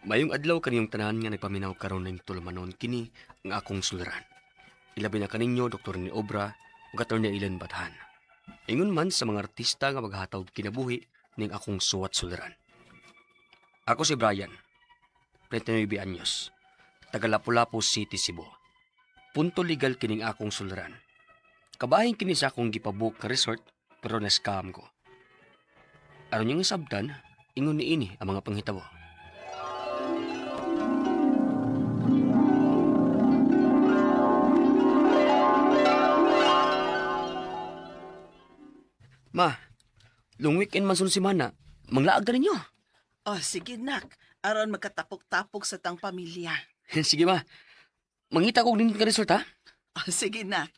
Mayong adlaw kaniyong tanan nga nagpaminaw karon ning tulumanon kini nga akong suliran. Ilabi na kaninyo Dr. ni Obra ug Attorney Ilan Bathan. Ingon man sa mga artista nga maghatag kinabuhi ning akong suwat suliran. Ako si Brian, 29 anyos, taga Lapu-Lapu City, Cebu. Punto legal kining akong suliran. Kabahin kini sa akong gipabook nga resort pero na-scam ko. Aron niyang sabdan, ingon ni ini ang mga panghitabo. Ma, long weekend man sun si Mana. Manglaag na ninyo. Oh, sige nak. Aron magkatapok-tapok sa tang pamilya. Sige ma. Mangita ko din ka resort ha? Oh, sige nak.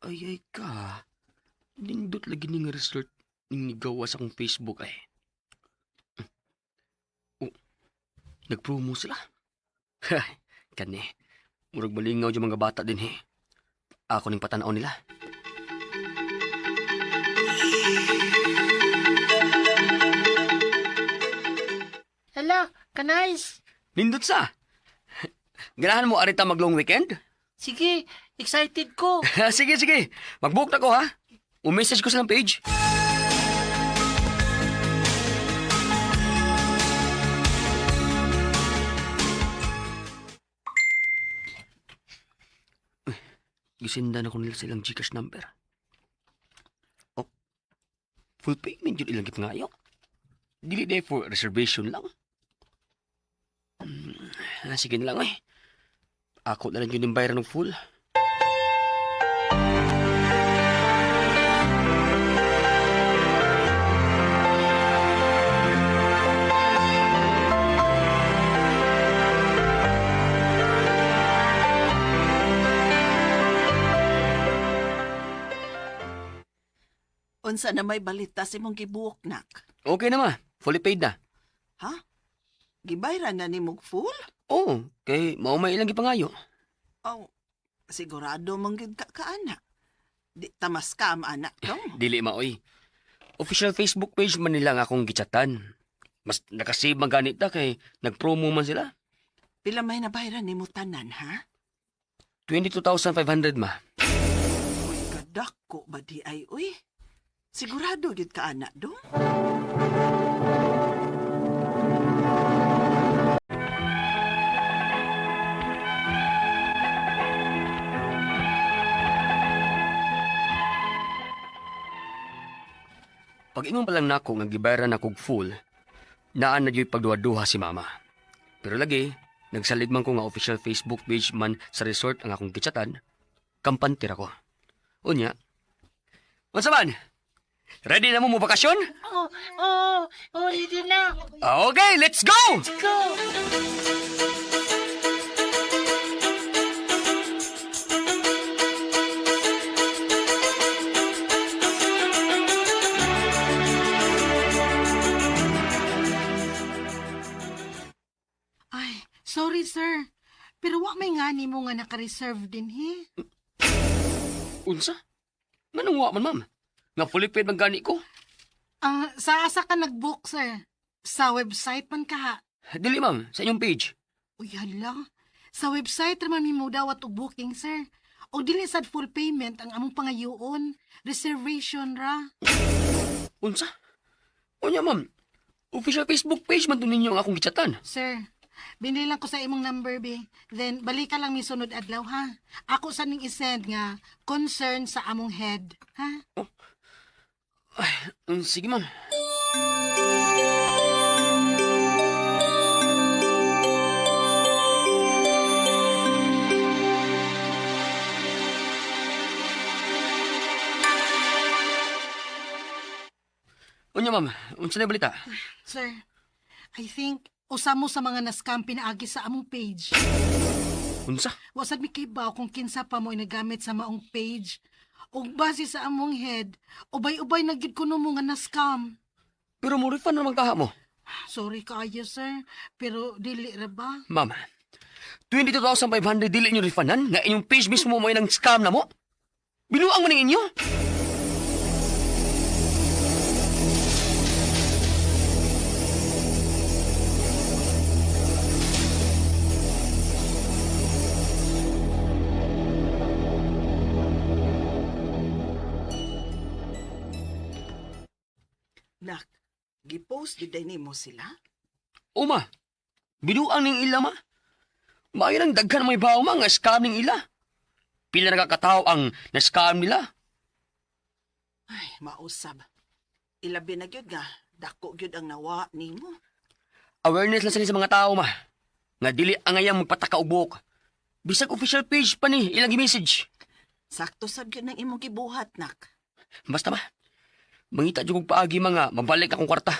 Ay ka. Nindot lagi ni nga resort ning nigawa sa akong Facebook ay. Oh, nagpromo sila. Kani. Murag malingaw yung mga bata din he. Ako ning patanaw nila. Hala, kanais. Nindot sa. Ganahan mo arita mag long weekend? Sige, excited ko. Sige. Mag-book na ko ha. U-message ko sa lang page. Gisinda na ko nila silang Gcash number. Oh, full payment yun ilang ngayo. Dili day for reservation lang. Sige na lang eh. Ako na lang yun yung bayaran ng full. Unsa na may balita si mong gibuok nak? Okay na ma. Fully paid na. Ha? Gibayran na ni mong full? Oo, kay maumay ilang ipangayo. Oh, sigurado mong gid ka anak. Di tamas ka anak dong. Dili maoy. Official Facebook page man nila nga akong gichatan. Mas nakasave man ganit ta kay nag-promo man sila. Pila may nabayran ni mo tanan ha? 22,500 ma. Uy, kadako ba di ay uy? Sigurado gid ka anak dong. Pag ingon pa lang nako nga gibayaran akog full, naan na yo'y pagduha-duha si mama. Pero lagi, nagsalid man ko nga official Facebook page man sa resort ang akong gichatan, kampantir ako. Unya, unsa man? Ready na mo bakasyon? Ready na. Okay, let's go! Go. Ay, sorry sir. Pero wa may ngani mo nga naka-reserve din he. Unsa? Manungwa man, ma'am. Nga fully paid man gani ko. Sa asa ka nag-book sir? Sa website man ka ha? Dili, ma'am. Sa inyong page. Uy, hala. Sa website raman mi mo dawat og booking sir. O dili sad full payment ang among pangayoon. Reservation ra. Unsa? Unya, ma'am. Official Facebook page man to ninyo ang akong gichatan. Sir, binili lang ko sa imong number be. Then balik ka lang mi sunod adlaw ha. Ako sa ning isend nga concern sa among head, ha? Sige, ma'am. Unya, ma'am. Unsa na balita? Sir, I think usamo sa mga na-scam pinaagi sa among page. Unsa? Wasad mi kay ba kung kinsa pa mo inagamit sa maong page. Ug base sa among head, ubay-ubay na gid kuno mo nga na-scam. Pero mo refund naman kaha mo. Sorry kaayo, sir. Pero dili ra ba? Ma'am, 22,500 dili nyo refundan nga inyong page mismo mo ng scam na mo? Binuang mo ng inyo? Nak, gipost gid nimo sila? Uma, binuang ning ila ma. Maayo ng daghan may bawo ma nga scam ning ila. Pila nakakataw ang na-scam nila. Ay, mausab. Ilabi na gyud nga, dako gyud ang nawa nimo. Awareness lang sila sa mga tao ma. Nga dili ang ayang magpataka ubok. Bisag official page pa ni ilang message. Sakto sad gyud ng imong gibuhat, nak. Basta ba? Mangita dyan kong paagi mga mabalik akong kwarta.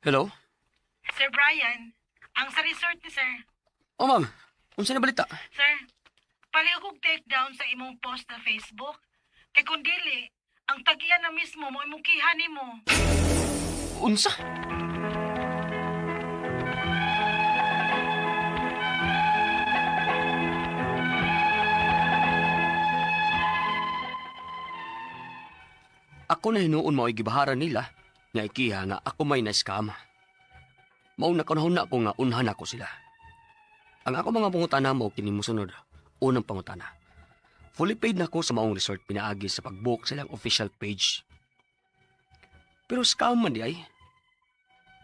Hello? Sir Brian, ang sa resort ni sir. Oh ma'am, unsa na balita? Sir, paliw kog take down sa imong post na Facebook. Kay kung dili, ang tagiyan na mismo mo imong kihan nimo. Unsa? Ako na hinuon mo gibaharan nila nga ikiha nga ako may na-scam. Mao nakanahon na ako nga unhan ako sila. Ang ako mga pangutana mo kini mosunod. Unang pangutana. Fully paid na ako sa maong resort pinaagi sa pag-book sa ilang official page. Pero scam man di ay.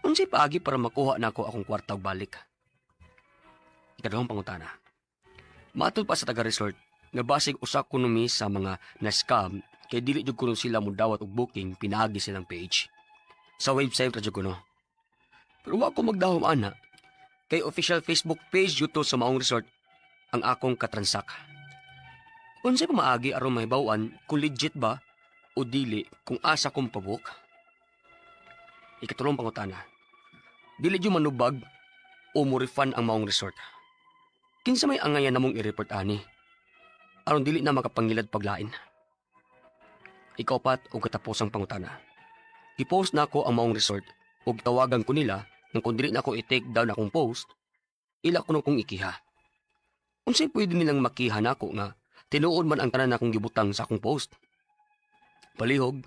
Unsay paagi para makuha na ako akong kwarta og balik. Ikaduhang pangutana. Matod pa sa taga-resort nga basig usa ko numi sa mga na-scam kay dili jud kuno sila mudawat og booking pinaagi silang page. Sa website ra jud kuno. Pero wa ko magdahom ana kay official Facebook page yuto sa maong resort ang akong katransak. Unsay pa maagi aron mahibaw-an kung legit ba o dili kung asa kong pabook? Ikatulong pangutana. Dili jud manubag o mo refund ang maong resort. Kinsa may angayan namong i-report ani? Aron dili na makapangilad paglain. Ikaw o katapos ang pangutana. I-post na ako ang maong resort o tawagan ko nila nang kung dili na ako i-take down akong post, ila ko nung kong ikiha. Unsay pwede nilang makiha na ako nga tinuod man ang tanan akong gibutang sa akong post. Palihog,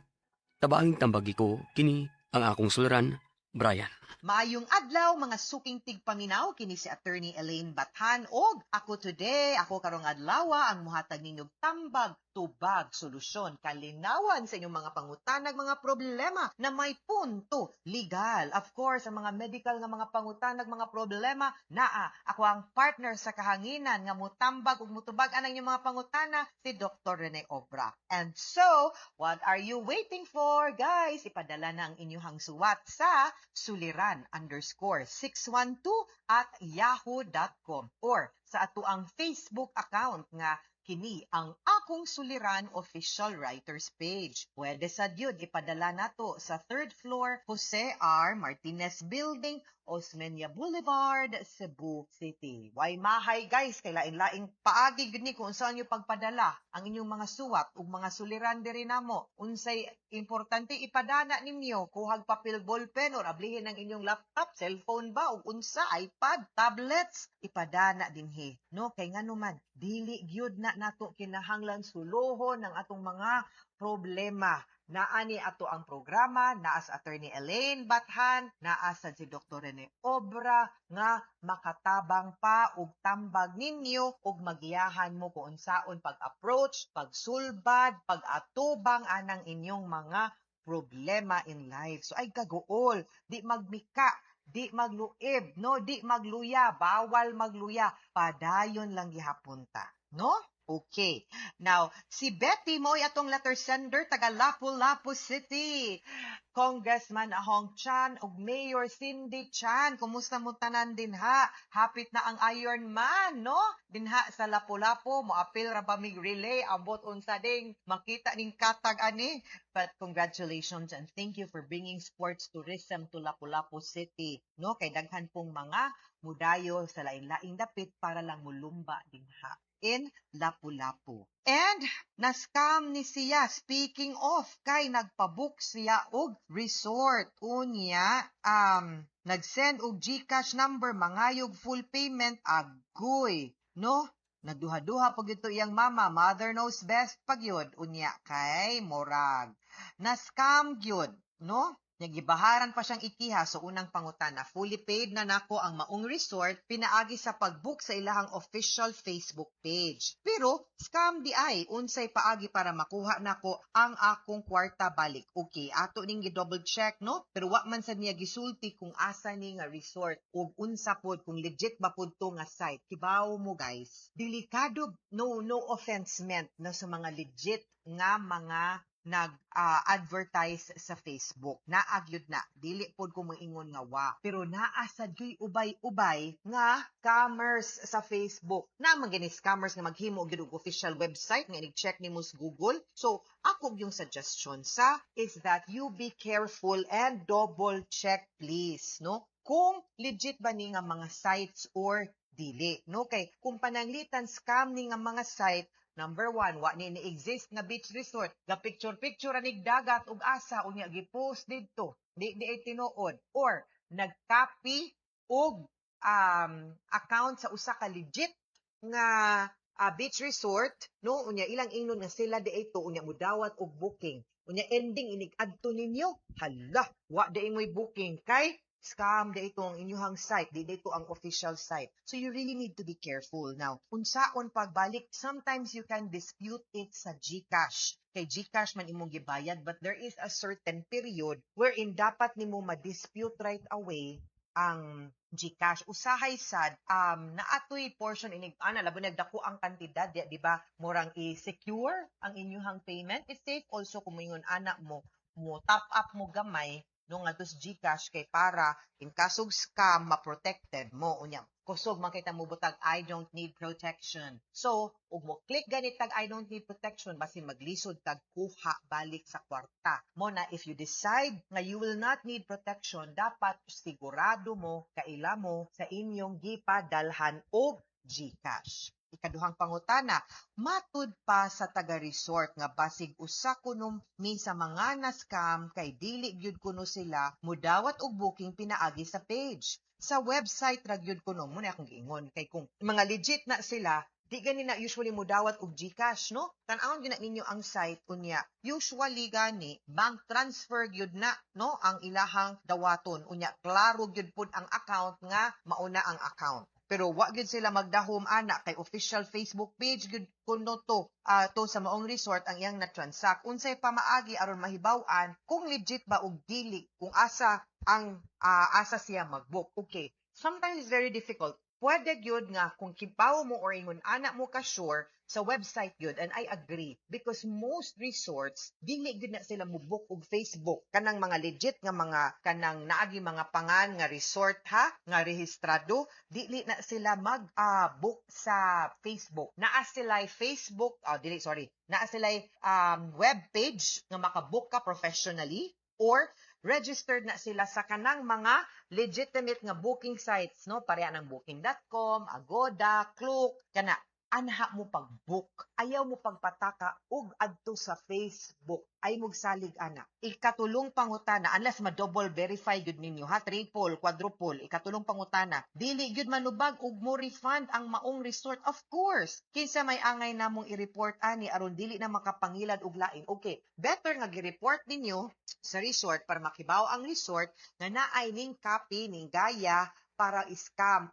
tabanging tambagi ko kini ang akong suliran, Brian. Maayong adlaw mga suking tigpaminaw kini si Attorney Elaine Bathan og ako today, ako karong adlaw ang muhatag ninyong tambag, tubag, solusyon, kalinawan sa inyong mga pangutanag, mga problema na may punto legal. Of course, ang mga medical nga mga pangutanag, mga problema naa ako ang partner sa kahanginan nga mutambag ug mutubag anang inyong mga pangutana si Dr. Rene Obra. And so, what are you waiting for, guys? Ipadala na ang inyong suwat sa suliran_612@yahoo.com or sa ato ang Facebook account nga kini ang Akong Suliran Official Writers Page. Pwede sa dyod ipadala nato sa 3rd floor Jose R. Martinez Building, Osmeña Boulevard, Cebu City. Way mahay guys, kay lain-laing paagi gud ni kung saan nyo pagpadala ang inyong mga suwat ug mga suliran diri namo. Unsay importante ipadana ninyo, kuhag papel ballpen or ablihin ang inyong laptop, cellphone ba ug unsa, iPad, tablets, ipadana dinhi. No, kay ngano man dili gyud na nato kinahanglan suluhon ng atong mga problema. Naani ato ang programa, naa sa Attorney Elaine Bathan, naa sa si Dr. Rene Obra nga makatabang pa og tambag ninyo ug magiyahan mo kung unsaon pag-approach, pagsulbad, pag-atubang anang inyong mga problema in life. So ay kagool, di magmika, di magluib, no, di magluya, bawal magluya, padayon lang gihapon ta, no? Okay. Now, si Betty mo atong letter sender taga Lapu-Lapu City. Congressman Ahong Chan ug Mayor Cindy Chan. Kumusta mo tanan dinha? Hapit na ang Iron Man, no? Dinha sa Lapu-Lapu, moapil ra ba mig relay abot unsa ding makita ning katag ani. But congratulations and thank you for bringing sports tourism to Lapu-Lapu City, no? Kay daghan pong mga mudayo sa lain-laing dapit para lang mulumba dinha in Lapu-Lapu. And na-scam ni siya. Speaking of, kay nagpabook siya og resort. Unya, nag-send og GCash number, mangayog full payment, agoy. No? Nagduha-duha pag ito iyang mama. Mother knows best pag yun. Unya, kay morag. Na-scam yun. No? Nagibaharan pa siyang ikiha so unang pangutana. Fully paid na nako ang maong resort pinaagi sa pag-book sa ilahang official Facebook page. Pero scam di ay unsay paagi para makuha nako ang akong kwarta balik. Okay, ato ning gi-double check no, pero wa man sad niya gisulti kung asa ni nga resort ug unsa pod kung legit ba pod to nga site. Kibaw mo guys. Delikado, no offense meant no sa mga legit nga mga nag-advertise sa Facebook. Naagyod na. Dili pod ko moingon nga wa. Pero naasad ko'y ubay-ubay nga scammers sa Facebook. Naman gani scammers nga maghimo og gyud og official website nga i-check nimo sa Google. So, ako yung suggestion sa is that you be careful and double check please, no? Kung legit ba ni nga mga sites or dili, no? Kay kung pananglitan scam ni nga mga site, number one, wa ni exist nga beach resort. Ga picture-picture anig dagat ug asa unya gi-post didto. Di ay tinuod. Or nag-copy og account sa usa ka legit nga beach resort, no? Unya ilang ingnon nga sila di ito unya mudawat og booking. Unya ending inig adto ninyo. Hala, wa di moy booking kay scam da ito ang inyuhang site, di ito ang official site. So you really need to be careful. Now, unsaon pagbalik, sometimes you can dispute it sa GCash. Kay GCash man imong gibayad, but there is a certain period wherein dapat nimo ma-dispute right away ang GCash. Usahay sad, naatoy portion inig, labo nagdako ang kantidad, di ba? Murang i-secure ang inyuhang payment. It's safe also kung moingon anak mo top up mo gamay, no nga tos GCash kay para in kasog scam ma-protected mo unya kusog makita mo butag I don't need protection. So ug mo click ganit tag I don't need protection basin maglisod tag kuha balik sa kwarta mo na. If you decide nga you will not need protection, dapat sigurado mo kaila mo sa inyong gipadalhan og GCash. Ikaduhang pangutana, matud pa sa taga-resort nga basig usa kuno mi sa mga na-scam kay dili gyud kuno sila mudawat og booking pinaagi sa page. Sa website ra gyud kuno mo na akong giingon kay kung mga legit na sila di gani na usually mudawat og GCash, no? Tan-awon gyud na ninyo ang site unya. Usually gani bank transfer gyud na, no, ang ilahang dawaton unya. Klaro gyud pud ang account nga mauna ang account. Pero wa gyud sila magdahom ana kay official Facebook page gyud kuno to sa maong resort ang iyang na-transact. Unsay pamaagi aron mahibaw-an kung legit ba og dili, kung asa siya mag-book. Okay, sometimes it's very difficult. Pwede gyud nga kung kibaw mo or ingon anak mo ka sure sa website gyud, and I agree because most resorts dili gyud na sila mo-book og Facebook kanang mga legit nga mga kanang naagi mga pangan nga resort nga rehistrado, dili na sila mag-book sa Facebook. Naa sila Facebook naa sila web page nga maka-book ka professionally or registered na sila sa kanang mga legitimate nga booking sites, no? Pareha ng booking.com, Agoda, Klook, kana anha mo pag-book. Ayaw mo pagpataka ug adto sa Facebook. Ay mugsalig ana. Ikatulong pangutana, unless ma-double verify gyud ninyo triple, quadruple, ikatulong pangutana, dili gyud manubag ug mo refund ang maong resort. Of course, kinsa may angay namong i-report ani aron dili na makapangilad og lain. Okay, better nga gi-report ninyo sa resort para makibaw ang resort nga naay ning copy ning gaya para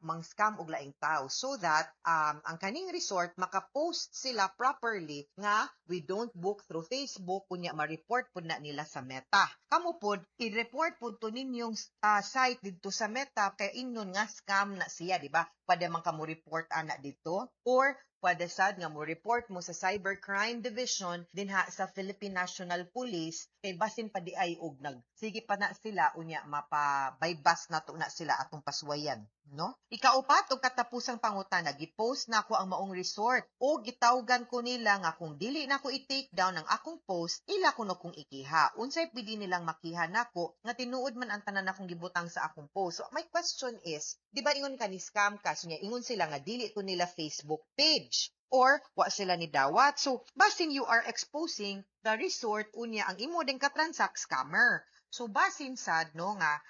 mang-scam og laing tao, so that ang kaning resort maka-post sila properly nga we don't book through Facebook kunya ma-report pud na nila sa Meta. Kamo pud i-report pud to ninyong site didto sa Meta kay ingnon nga scam na siya, di ba? Pwede man kamo report ana dito or pwede sad nga mo report mo sa Cybercrime Division dinha sa Philippine National Police kay basin pa di ay og sige pa na sila unya mapa-bypass na to na sila atong paswayan, no? Ikaupat og katapusang pangutana, gi-post na ako ang maong resort o gitawgan ko nila nga kung dili na ko i-take down ang akong post, ila ko no kung ikiha. Unsay pwede nilang makiha nako nga tinuod man ang tanan akong gibutang sa akong post. So my question is, di ba ingon ka ni scam ka? So, ingon sila nga dili to nila Facebook page or wa sila ni dawat. So basin you are exposing the resort unya ang imo ding katransak scammer. So basin sad no nga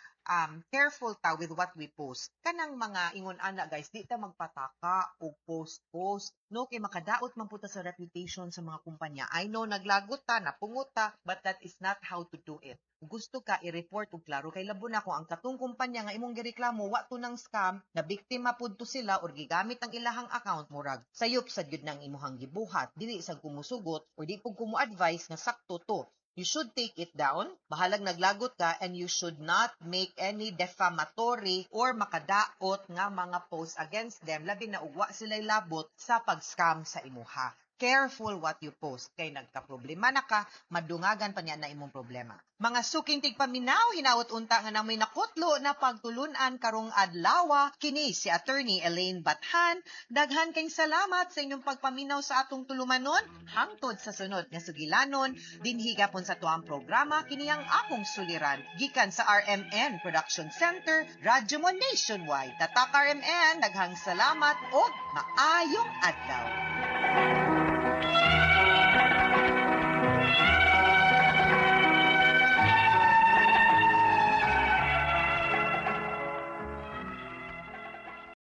careful ta with what we post. Kanang mga ingon ana guys, di ta magpataka o post no kay makadaot man puta sa reputation sa mga kumpanya. I know naglagot ta, napungot ta, but that is not how to do it. Kung gusto ka i-report og klaro kay labo na kung ang katong kumpanya nga imong gireklamo wa to ng scam, na biktima pud to sila or gigamit ang ilahang account murag sayop sad gyud nang imuhang gibuhat, dili sad kumusugot or di pud kumo-advise nga sakto to. You should take it down, bahalag naglagot ka, and you should not make any defamatory or makadaot nga mga posts against them, labi na ugwa sila'y labot sa pag-scam sa imuha. Careful what you post. Kay nagka-problema na ka, madungagan pa niya na imong problema. Mga suking tigpaminaw, hinawot unta nga namoy nakutlo na pagtulunan karong adlawa, kini si Attorney Elaine Bathan. Daghan kayong salamat sa inyong pagpaminaw sa atong tulumanon. Hangtod sa sunod nga sugilanon, dinhi gapon sa tuang programa, kini ang akong suliran. Gikan sa RMN Production Center, Radyo Mo Nationwide. Tatak RMN, daghang salamat o maayong adlaw.